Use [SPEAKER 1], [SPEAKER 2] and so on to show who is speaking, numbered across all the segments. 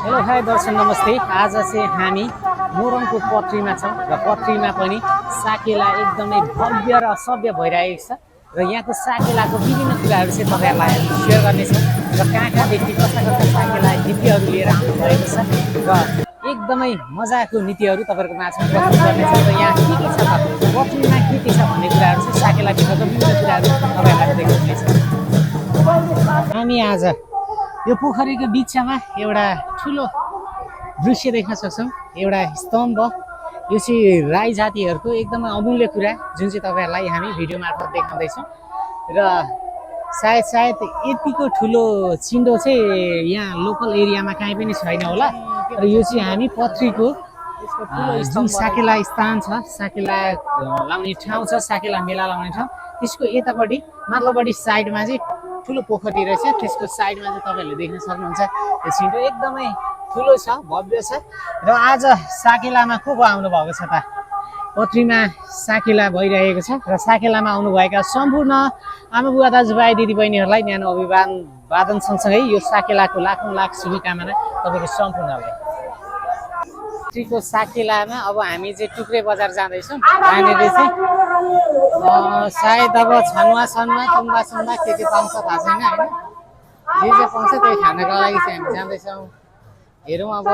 [SPEAKER 1] Hello hi दर्शन नमस्ते। आज चाहिँ हामी मोरङको पत्रीमा छौँ र पत्रीमा पनि साकेला एकदमै भव्य र सभ्य भइरहेको छ र यहाँको साकेलाको विभिन्न कुराहरू चाहिँ तपाईँहरूलाई हामी सेयर गर्नेछौँ र कहाँ कहाँदेखि कस्ता कस्ता साकेला नीतिहरू लिएर आउनुभएको छ र एकदमै मजाको नीतिहरू तपाईँहरूको माझमा प्रस्तुत गर्नेछौँ र यहाँ के छ त पत्रीमा के छ भन्ने कुराहरू चाहिँ साकेलाभित्रको विभिन्न कुराहरू तपाईँहरूलाई देखाउनेछ। हामी आज यो पोखरीको बिचमा एउटा ठुलो दृश्य देख्न सक्छौँ। एउटा स्तम्भ, यो चाहिँ राई जातिहरूको एकदमै अमूल्य कुरा जुन चाहिँ तपाईँहरूलाई हामी भिडियो मार्फत देखाउँदैछौँ र सायद यतिको ठुलो चिन्डो चाहिँ यहाँ लोकल एरियामा कहीँ पनि छैन होला। र यो चाहिँ हामी पत्रीको जुन साकेला स्थान छ, साकेला लाउने ठाउँ छ, साकेला मेला लाउने ठाउँ, त्यसको यतापट्टि माथिल्लोपट्टि साइडमा चाहिँ ठुलो पोखरी रहेछ। त्यसको साइडमा चाहिँ तपाईँहरूले देख्न सक्नुहुन्छ यो छिटो एकदमै ठुलो छ, भव्य छ। र आज साकेलामा को आउनु भएको छ त? पत्रीमा साकेला भइरहेको छ र साकेलामा आउनुभएका सम्पूर्ण आमा बुवा दाजुभाइ दिदीबहिनीहरूलाई न्यानो अभिवादन सँगसँगै यो साकेलाको लाखौँ लाख शुभकामना तपाईँको सम्पूर्णलाई। पत्रीको साकेलामा अब हामी चाहिँ टुक्रे बजार जाँदैछौँ। यहाँनिर चाहिँ सायद अब छनुवा तुम्बा के पाउँछ थाहा छैन होइन, जे पाउँछ त्यही खानको लागि चाहिँ हामी जाँदैछौँ। हेरौँ अब।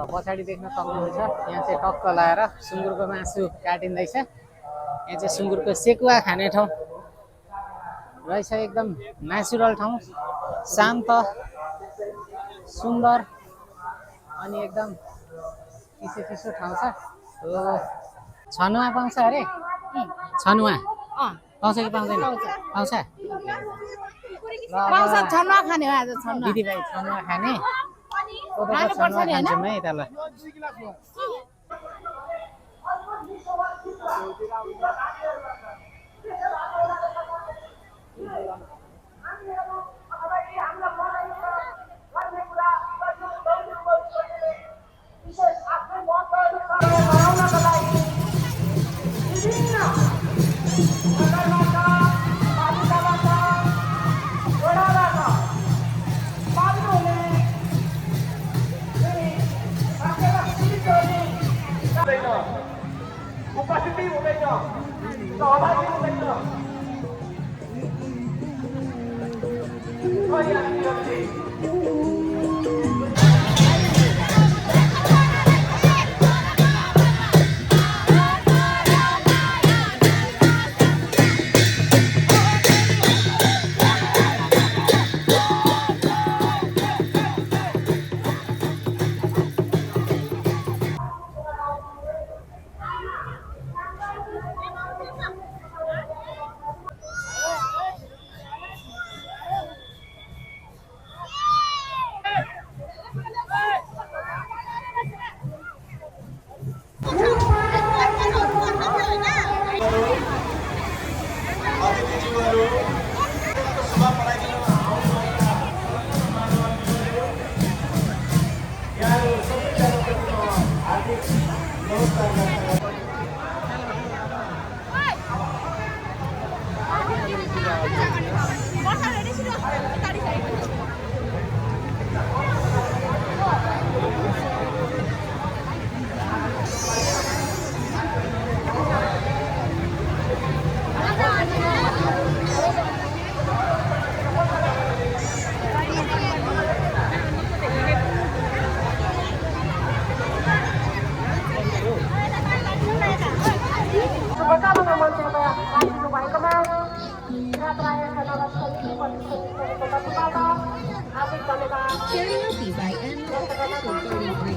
[SPEAKER 1] पछाडि देख्न सक्नुहुन्छ यहाँ चाहिँ टक्क लाएर सुँगुरको मासु काटिँदैछ। यहाँ चाहिँ सुँगुरको सेकुवा खाने ठाउँ रहेछ। एकदम नेचुरल ठाउँ, शान्त सुन्दर अनि एकदम चिसो ठाउँ छ। छनुवा पाउँछ अरे? छनुवा पाउँछ कि पाउँदैन? पाउँछ।
[SPEAKER 2] छनुवा खाने हो आज।
[SPEAKER 1] दिदीभाइ छनुवा खाने छनुवा खान्छौँ है तल।
[SPEAKER 3] उपस्थिति हुँदैन, सहभागी हुँदैन।
[SPEAKER 2] Karaoke by Anna.